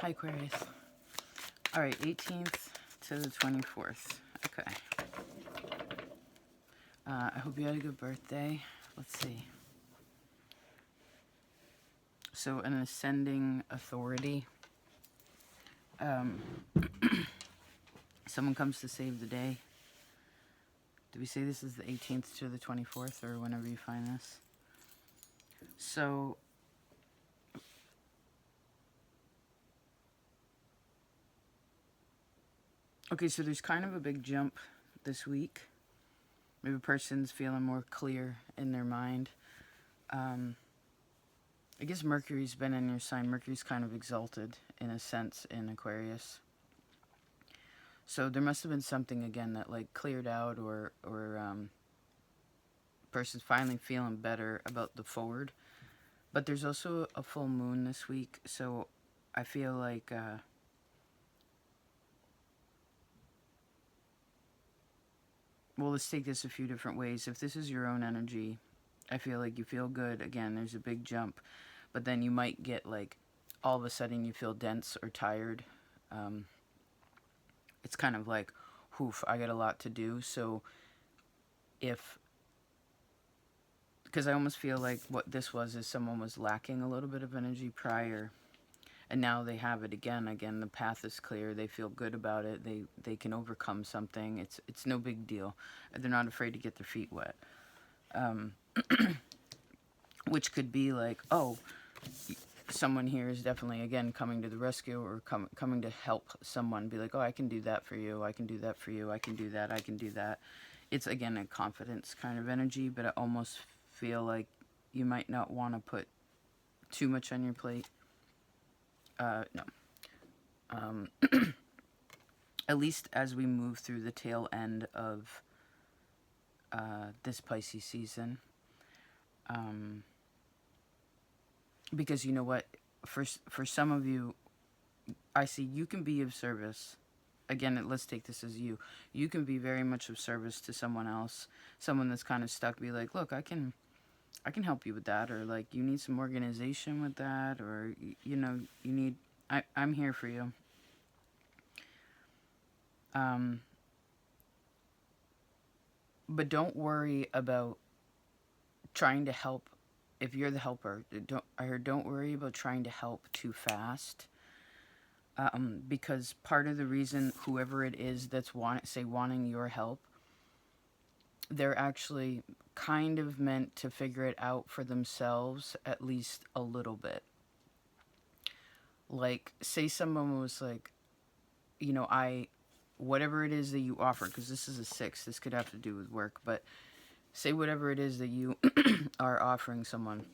Hi, Aquarius. All right, 18th to the 24th. Okay. I hope you had a good birthday. Let's see. So, an ascending authority. Someone comes to save the day. Did we say this is the 18th to the 24th, or whenever you find this? So, okay, so there's kind of a big jump this week. Maybe a person's feeling more clear in their mind. I guess Mercury's been in your sign. Mercury's kind of exalted, in a sense, in Aquarius. So there must have been something, again, that, like, cleared out, or person's finally feeling better about the forward. But there's also a full moon this week, so I feel like... well, let's take this a few different ways. If this is your own energy, I feel like you feel good. Again, there's a big jump. But then you might get, like, all of a sudden you feel dense or tired. It's kind of like, whoof, I got a lot to do. So if... because I almost feel like what this was is someone was lacking a little bit of energy prior. And now they have it again. Again, the path is clear. They feel good about it. They can overcome something. It's no big deal. They're not afraid to get their feet wet. Which could be like, oh, someone here is definitely, again, coming to the rescue, or coming to help someone. Be like, oh, I can do that for you. I can do that for you. I can do that. I can do that. It's, again, a confidence kind of energy, but I almost feel like you might not want to put too much on your plate. No. At least as we move through the tail end of this Pisces season. Because you know what? For some of you, I see you can be of service. Again, let's take this as you. You can be very much of service to someone else. Someone that's kind of stuck. Be like, look, I can help you with that. Or, like, you need some organization with that. Or, you know, you need... I'm here for you. But don't worry about trying to help. If you're the helper, don't worry about trying to help too fast. Because part of the reason, whoever it is that's wanting your help, they're actually kind of meant to figure it out for themselves, at least a little bit. Like, say someone was like, you know, whatever it is that you offer, because this is a 6, this could have to do with work, but say whatever it is that you are offering someone,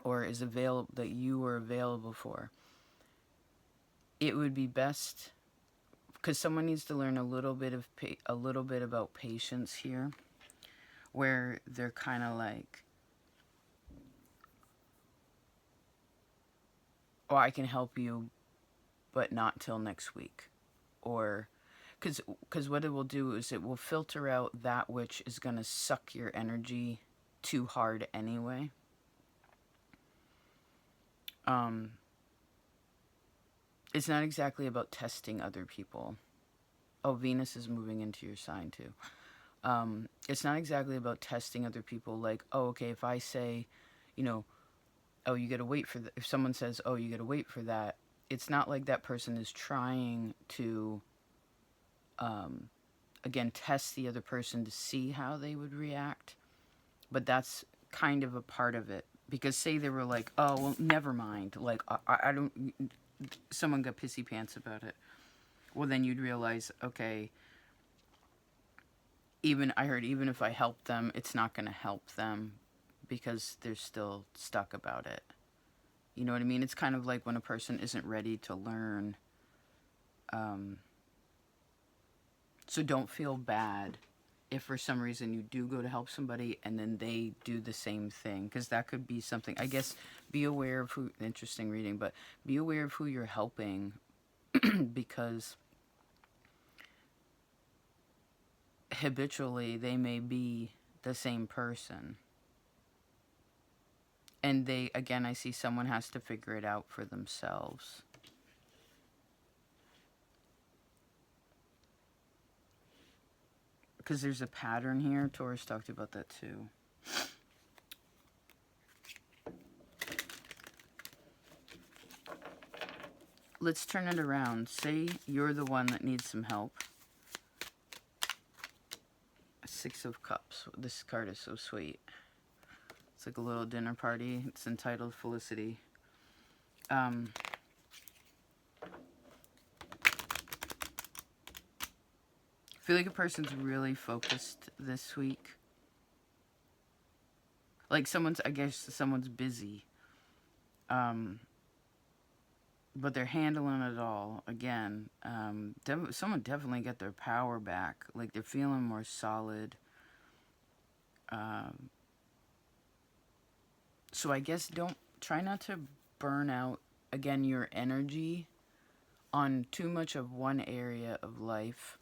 or is available, that you are available for, it would be best, because someone needs to learn a little bit about patience here, where they're kind of like, oh, I can help you, but not till next week. Or, because what it will do is it will filter out that which is going to suck your energy too hard anyway. It's not exactly about testing other people. Oh, Venus is moving into your sign too. It's not exactly about testing other people. Like, oh, okay, if I say, you know, oh, you got to wait for if someone says, oh, you got to wait for that, it's not like that person is trying to, again, test the other person to see how they would react. But that's kind of a part of it. Because say they were like, oh, well, never mind. Like, I don't, someone got pissy pants about it. Well, then you'd realize, okay, even if I help them, it's not going to help them because they're still stuck about it. You know what I mean? It's kind of like when a person isn't ready to learn. So don't feel bad if for some reason you do go to help somebody and then they do the same thing. Because that could be something. I guess be aware of who... interesting reading. But be aware of who you're helping. Because habitually they may be the same person. And they, again, I see someone has to figure it out for themselves. because there's a pattern here. Taurus talked about that too. Let's turn it around. Say you're the one that needs some help. Six of Cups. This card is so sweet. It's like a little dinner party. It's entitled Felicity. I feel like a person's really focused this week. Like I guess someone's busy. But they're handling it all. Again, someone definitely got their power back. Like, they're feeling more solid. So I guess try not to burn out, again, your energy on too much of one area of life.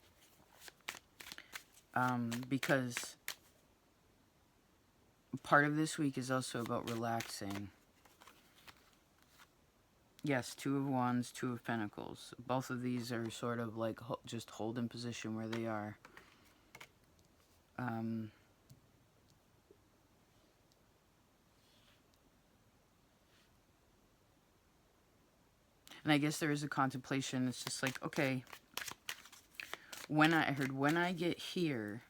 Because part of this week is also about relaxing. Yes, Two of Wands, Two of Pentacles. Both of these are sort of like just hold in position where they are. And I guess there is a contemplation. It's just like, okay, when I get here,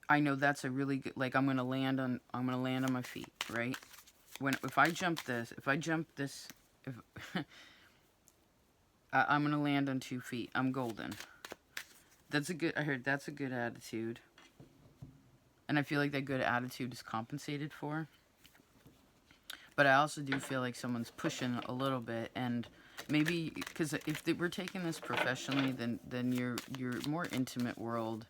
I know that's a really good, like, I'm gonna land on my feet, right? If I jump this, I'm gonna land on 2 feet. I'm golden. I heard that's a good attitude. And I feel like that good attitude is compensated for. But I also do feel like someone's pushing a little bit, and maybe, because if we're taking this professionally, then your more intimate world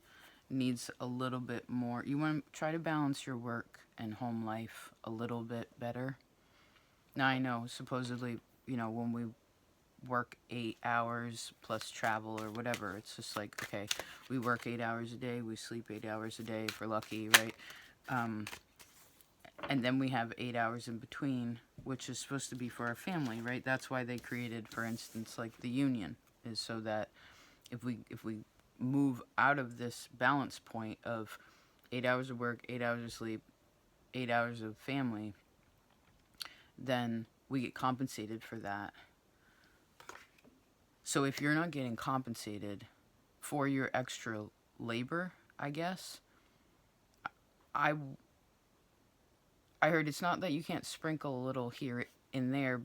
needs a little bit more. You want to try to balance your work and home life a little bit better. Now, I know, supposedly, when we work 8 hours plus travel or whatever, it's just like, okay, we work 8 hours a day, we sleep 8 hours a day if we're lucky, right? And then we have 8 hours in between, which is supposed to be for our family, right? That's why they created, for instance, like the union, is so that if we move out of this balance point of 8 hours of work, 8 hours of sleep, 8 hours of family, then we get compensated for that. So if you're not getting compensated for your extra labor, I guess, I heard it's not that you can't sprinkle a little here and there,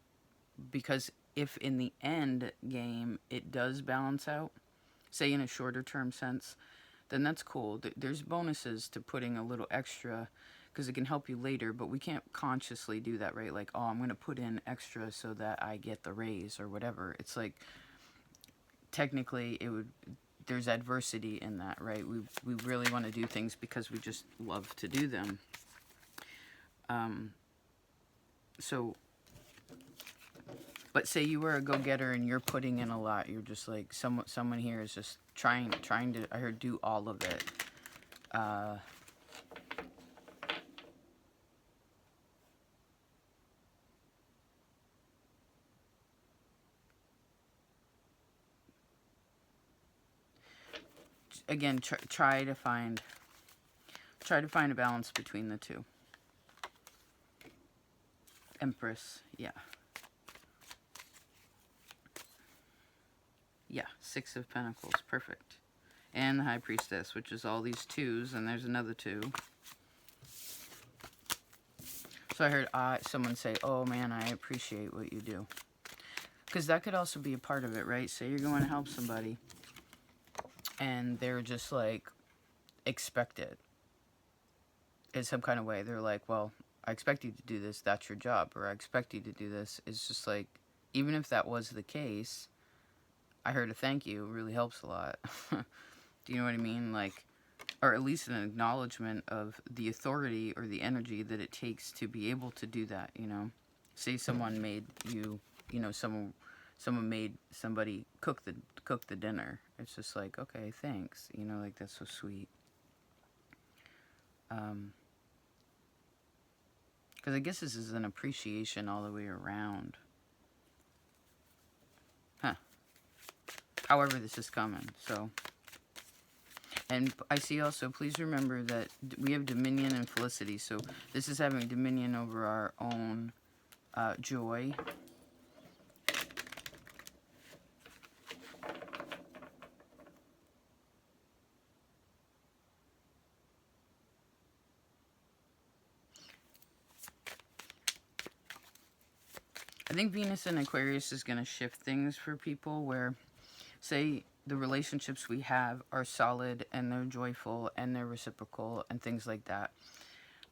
because if in the end game it does balance out, say in a shorter term sense, then that's cool. There's bonuses to putting a little extra, because it can help you later, but we can't consciously do that, right? Like, oh, I'm going to put in extra so that I get the raise or whatever. It's like, technically, there's adversity in that, right? We really want to do things because we just love to do them. But say you were a go-getter and you're putting in a lot. You're just like, someone here is just trying to, I heard, do all of it. Again, try to find a balance between the two. Empress, yeah. Yeah, Six of Pentacles, perfect. And the High Priestess, which is all these 2s, and there's another 2. So I heard someone say, oh man, I appreciate what you do. Because that could also be a part of it, right? Say you're going to help somebody, and they're just like, expect it in some kind of way. They're like, well, I expect you to do this, that's your job, or I expect you to do this. It's just like, even if that was the case, I heard a thank you really helps a lot. Do you know what I mean? Like, or at least an acknowledgement of the authority or the energy that it takes to be able to do that, Say someone made you, someone made somebody cook the dinner. It's just like, okay, thanks. Like, that's so sweet. Because I guess this is an appreciation all the way around. However this is coming, so. And I see also, please remember that we have dominion and felicity. So this is having dominion over our own joy. I think Venus and Aquarius is going to shift things for people where, say, the relationships we have are solid and they're joyful and they're reciprocal and things like that.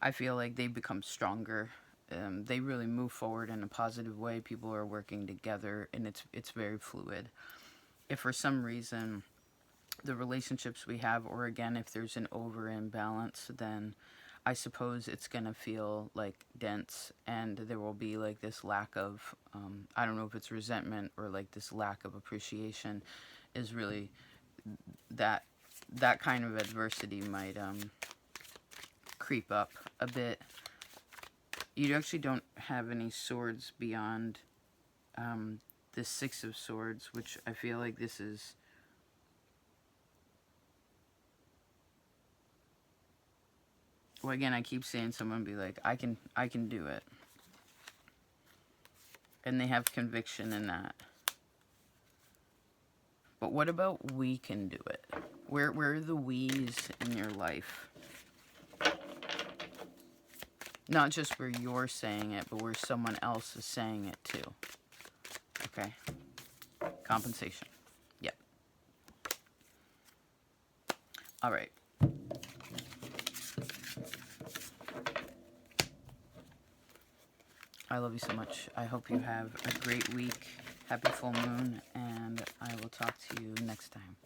I feel like they become stronger. They really move forward in a positive way. People are working together and it's very fluid. If for some reason the relationships we have, or again, if there's an over imbalance, then I suppose it's going to feel like dense and there will be like this lack of, I don't know if it's resentment or like this lack of appreciation is really that kind of adversity might creep up a bit. You actually don't have any swords beyond the Six of Swords, which I feel like this is... Well, again, I keep seeing someone be like, I can do it. And they have conviction in that. But what about we can do it? Where are the we's in your life? Not just where you're saying it, but where someone else is saying it too. Okay. Compensation. Yep. All right. I love you so much. I hope you have a great week. Happy full moon, and I will talk to you next time.